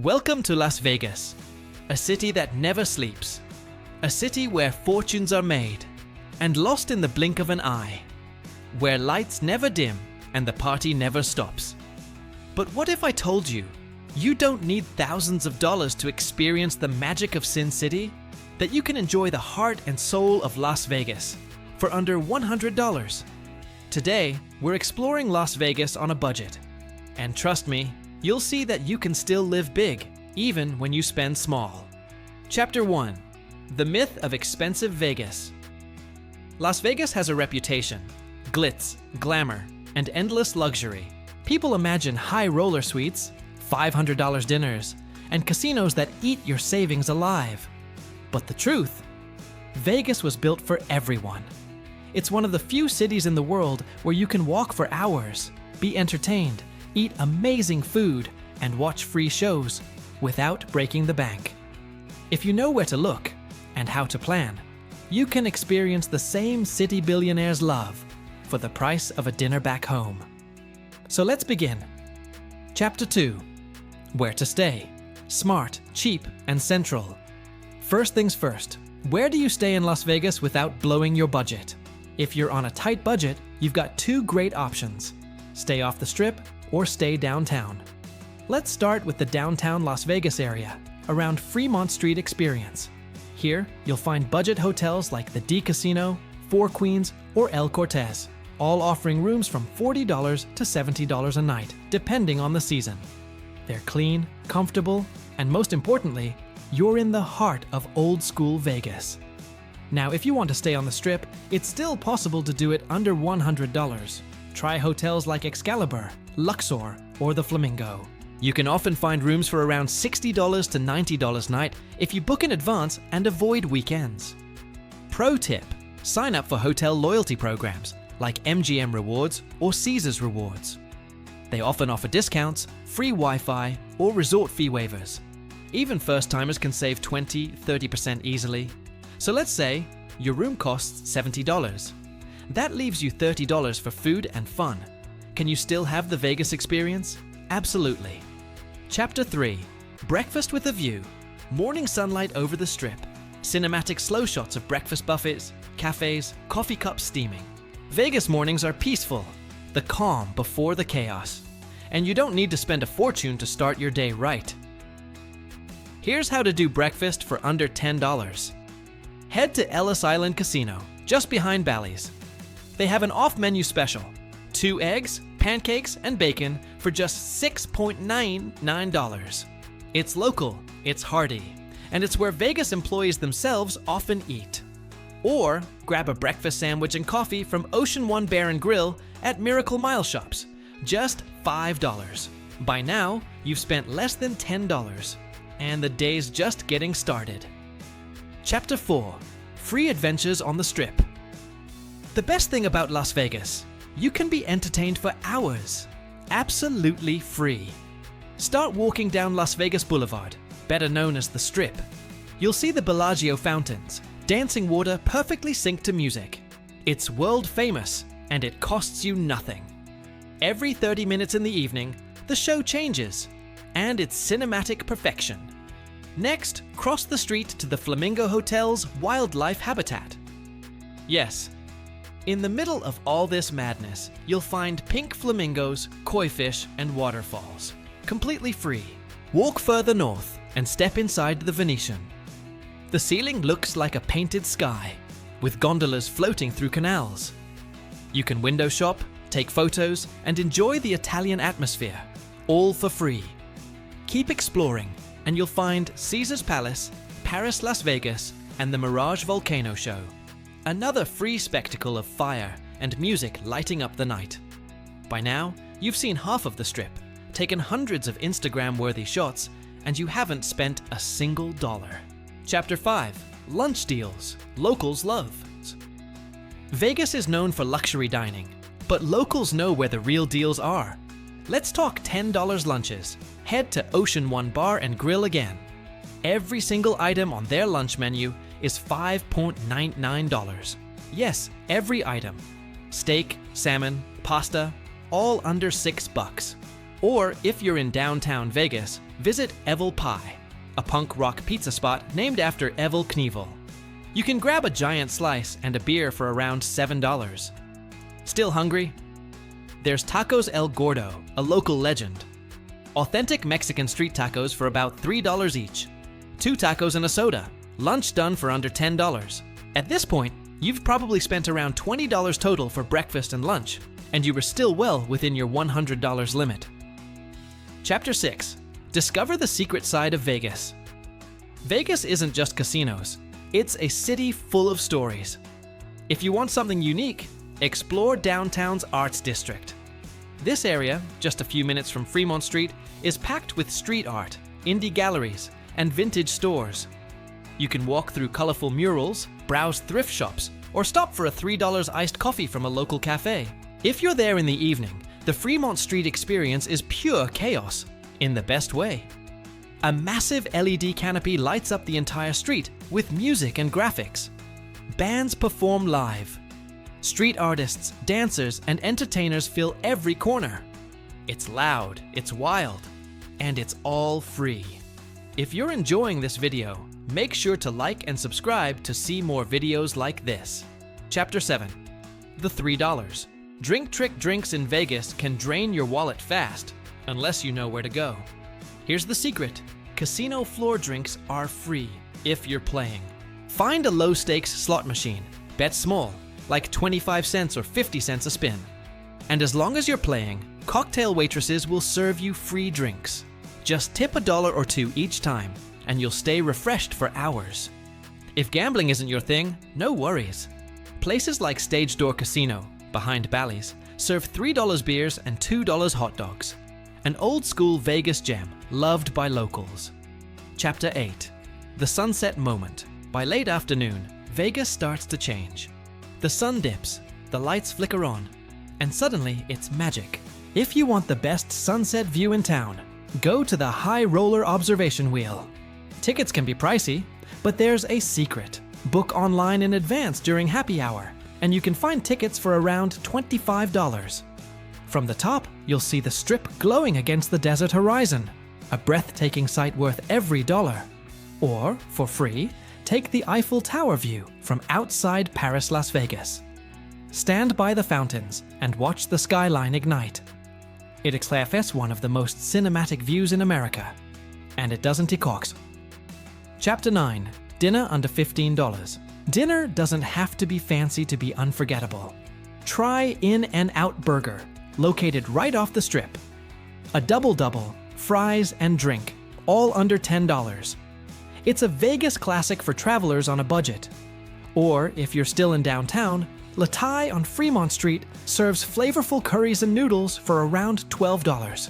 Welcome to Las Vegas, a city that never sleeps, a city where fortunes are made and lost in the blink of an eye, where lights never dim and the party never stops. But what if I told you, you don't need thousands of dollars to experience the magic of Sin City? That you can enjoy the heart and soul of Las Vegas for under $100. Today, we're exploring Las Vegas on a budget. And trust me, you'll see that you can still live big, even when you spend small. Chapter 1. The Myth of Expensive Vegas. Las Vegas has a reputation: glitz, glamour, and endless luxury. People imagine high roller suites, $500 dinners, and casinos that eat your savings alive. But the truth? Vegas was built for everyone. It's one of the few cities in the world where you can walk for hours, be entertained, eat amazing food, and watch free shows without breaking the bank. If you know where to look and how to plan, you can experience the same city billionaires love for the price of a dinner back home. So let's begin. Chapter 2. Where to stay. Smart, cheap, and central. First things first, where do you stay in Las Vegas without blowing your budget? If you're on a tight budget, you've got two great options: stay off the Strip or stay downtown. Let's start with the downtown Las Vegas area, around Fremont Street Experience. Here, you'll find budget hotels like the D Casino, Four Queens, or El Cortez, all offering rooms from $40 to $70 a night, depending on the season. They're clean, comfortable, and most importantly, you're in the heart of old school Vegas. Now, if you want to stay on the Strip, it's still possible to do it under $100. Try hotels like Excalibur, Luxor, or the Flamingo. You can often find rooms for around $60 to $90 a night if you book in advance and avoid weekends. Pro tip: sign up for hotel loyalty programs like MGM Rewards or Caesars Rewards. They often offer discounts, free Wi-Fi, or resort fee waivers. Even first-timers can save 20–30% easily. So let's say your room costs $70. That leaves you $30 for food and fun. Can you still have the Vegas experience? Absolutely. Chapter 3. Breakfast with a view. Morning sunlight over the Strip. Cinematic slow shots of breakfast buffets, cafes, coffee cups steaming. Vegas mornings are peaceful, the calm before the chaos. And you don't need to spend a fortune to start your day right. Here's how to do breakfast for under $10. Head to Ellis Island Casino, just behind Bally's. They have an off-menu special: 2 eggs, pancakes, and bacon for just $6.99. It's local, it's hearty, and it's where Vegas employees themselves often eat. Or grab a breakfast sandwich and coffee from Ocean One Bar and Grill at Miracle Mile Shops, just $5. By now, you've spent less than $10, and the day's just getting started. Chapter 4. Free adventures on the Strip. The best thing about Las Vegas: you can be entertained for hours, absolutely free. Start walking down Las Vegas Boulevard, better known as the Strip. You'll see the Bellagio fountains, dancing water perfectly synced to music. It's world famous, and it costs you nothing. Every 30 minutes in the evening, the show changes, and it's cinematic perfection. Next, cross the street to the Flamingo Hotel's wildlife habitat. Yes, in the middle of all this madness, you'll find pink flamingos, koi fish, and waterfalls, completely free. Walk further north and step inside the Venetian. The ceiling looks like a painted sky, with gondolas floating through canals. You can window shop, take photos, and enjoy the Italian atmosphere, all for free. Keep exploring, and you'll find Caesar's Palace, Paris Las Vegas, and the Mirage Volcano Show. Another free spectacle of fire and music lighting up the night. By now, you've seen half of the Strip, taken hundreds of Instagram-worthy shots, and you haven't spent a single dollar. Chapter 5. Lunch deals locals love. Vegas is known for luxury dining, but locals know where the real deals are. Let's talk $10 lunches. Head to Ocean One Bar and Grill again. Every single item on their lunch menu is $5.99. Yes, every item. Steak, salmon, pasta, all under $6. Or if you're in downtown Vegas, visit Evil Pie, a punk rock pizza spot named after Evel Knievel. You can grab a giant slice and a beer for around $7. Still hungry? There's Tacos El Gordo, a local legend. Authentic Mexican street tacos for about $3 each. 2 tacos and a soda. Lunch done for under $10. At this point, you've probably spent around $20 total for breakfast and lunch, and you were still well within your $100 limit. Chapter 6. Discover the secret side of Vegas. Vegas isn't just casinos. It's a city full of stories. If you want something unique, explore downtown's Arts District. This area, just a few minutes from Fremont Street, is packed with street art, indie galleries, and vintage stores. You can walk through colorful murals, browse thrift shops, or stop for a $3 iced coffee from a local cafe. If you're there in the evening, the Fremont Street experience is pure chaos, in the best way. A massive LED canopy lights up the entire street with music and graphics. Bands perform live. Street artists, dancers, and entertainers fill every corner. It's loud, it's wild, and it's all free. If you're enjoying this video, make sure to like and subscribe to see more videos like this. Chapter 7. The $3. Drink trick drinks in Vegas can drain your wallet fast, unless you know where to go. Here's the secret. Casino floor drinks are free if you're playing. Find a low-stakes slot machine. Bet small, like 25 cents or 50 cents a spin. And as long as you're playing, cocktail waitresses will serve you free drinks. Just tip $1 or $2 each time, and you'll stay refreshed for hours. If gambling isn't your thing, no worries. Places like Stage Door Casino, behind Bally's, serve $3 beers and $2 hot dogs. An old-school Vegas gem, loved by locals. Chapter 8. The Sunset Moment. By late afternoon, Vegas starts to change. The sun dips, the lights flicker on, and suddenly it's magic. If you want the best sunset view in town, go to the High Roller Observation Wheel. Tickets can be pricey, but there's a secret. Book online in advance during happy hour, and you can find tickets for around $25. From the top, you'll see the Strip glowing against the desert horizon, a breathtaking sight worth every dollar. Or, for free, take the Eiffel Tower view from outside Paris, Las Vegas. Stand by the fountains and watch the skyline ignite. It is one of the most cinematic views in America, and it doesn't cox. Chapter 9. Dinner under $15. Dinner doesn't have to be fancy to be unforgettable. Try In-N-Out Burger, located right off the Strip. A double-double, fries, and drink, all under $10. It's a Vegas classic for travelers on a budget. Or, if you're still in downtown, La Thai on Fremont Street serves flavorful curries and noodles for around $12.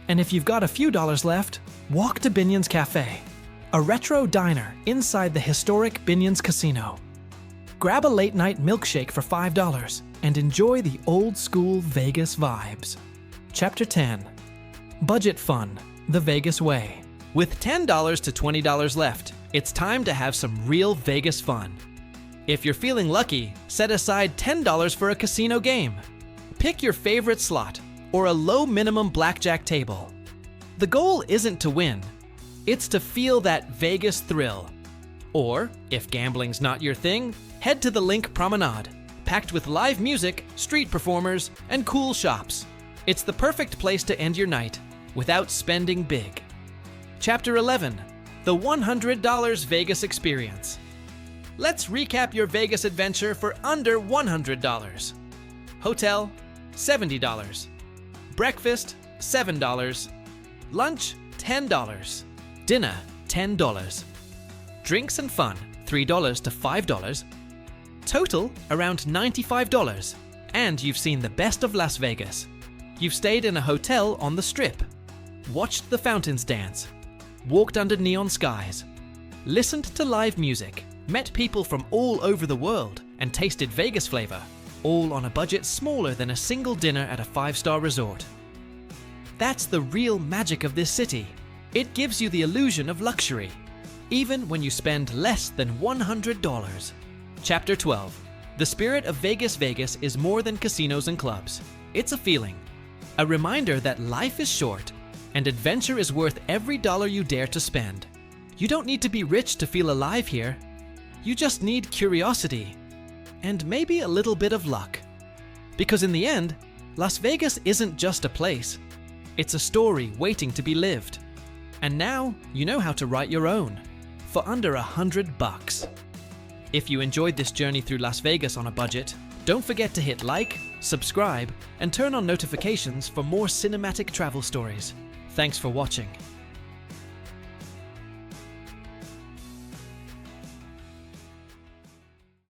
And if you've got a few dollars left, walk to Binion's Cafe, a retro diner inside the historic Binion's Casino. Grab a late-night milkshake for $5 and enjoy the old-school Vegas vibes. Chapter 10. Budget Fun, the Vegas Way. With $10 to $20 left, it's time to have some real Vegas fun. If you're feeling lucky, set aside $10 for a casino game. Pick your favorite slot or a low-minimum blackjack table. The goal isn't to win, it's to feel that Vegas thrill. Or, if gambling's not your thing, head to the Link Promenade, packed with live music, street performers, and cool shops. It's the perfect place to end your night without spending big. Chapter 11. The $100 Vegas Experience. Let's recap your Vegas adventure for under $100. Hotel, $70. Breakfast, $7. Lunch, $10. Dinner, $10. Drinks and fun, $3 to $5. Total, around $95. And you've seen the best of Las Vegas. You've stayed in a hotel on the Strip, watched the fountains dance, walked under neon skies, listened to live music, met people from all over the world, and tasted Vegas flavor, all on a budget smaller than a single dinner at a 5-star resort. That's the real magic of this city. It gives you the illusion of luxury, even when you spend less than $100. Chapter 12. The spirit of Vegas is more than casinos and clubs. It's a feeling. A reminder that life is short and adventure is worth every dollar you dare to spend. You don't need to be rich to feel alive here. You just need curiosity and maybe a little bit of luck. Because in the end, Las Vegas isn't just a place. It's a story waiting to be lived. And now you know how to write your own for under $100. If you enjoyed this journey through Las Vegas on a budget, don't forget to hit like, subscribe, and turn on notifications for more cinematic travel stories. Thanks for watching.